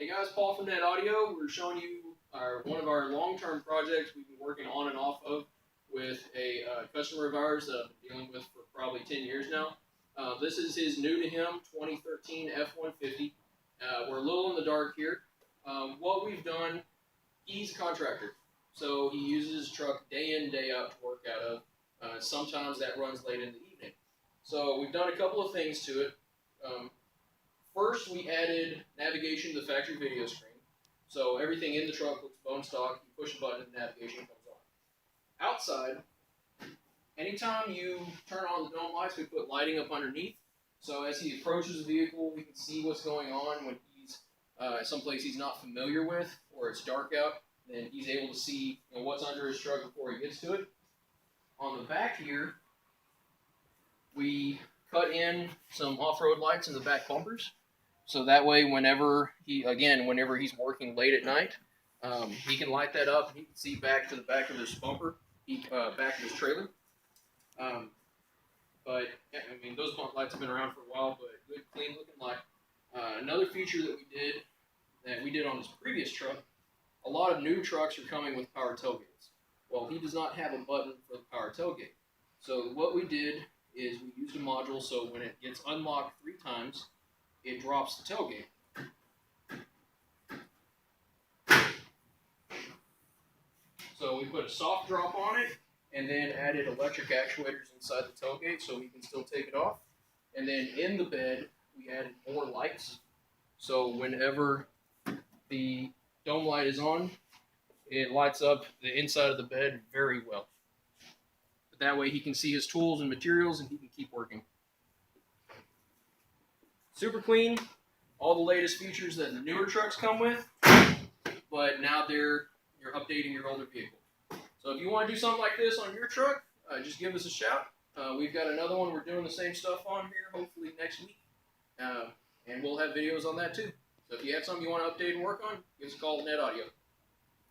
Hey guys, Paul from Net Audio. We're showing you one of our long-term projects we've been working on and off of with a customer of ours that I've been dealing with for probably 10 years now. This is his new to him 2013 F150. We're a little in the dark here. What we've done, he's a contractor, so he uses his truck day in, day out to work out of. Sometimes that runs late in the evening. So we've done a couple of things to it. First, we added navigation to the factory video screen. So everything in the truck looks bone stock. You push a button and navigation comes on. Outside, anytime you turn on the dome lights, we put lighting up underneath. So as he approaches the vehicle, we can see what's going on when he's someplace he's not familiar with, or it's dark out. Then he's able to see what's under his truck before he gets to it. On the back here, we cut in some off-road lights in the back bumpers. So that way, whenever he's working late at night, he can light that up and he can see back to the back of his bumper, back of his trailer. But yeah, I mean, those bump lights have been around for a while, but good, clean looking light. Another feature that we did on his previous truck, a lot of new trucks are coming with power tailgates. Well, he does not have a button for the power tailgate. So what we did is we used a module so when it gets unlocked 3 times, it drops the tailgate. So we put a soft drop on it and then added electric actuators inside the tailgate so we can still take it off. And then in the bed, we added more lights. So whenever the dome light is on, it lights up the inside of the bed very well. But that way he can see his tools and materials and he can keep working. Super clean, all the latest features that the newer trucks come with, but now you're updating your older vehicle. So if you want to do something like this on your truck, just give us a shout. We've got another one we're doing the same stuff on here, hopefully next week, and we'll have videos on that too. So if you have something you want to update and work on, give us a call at Net Audio.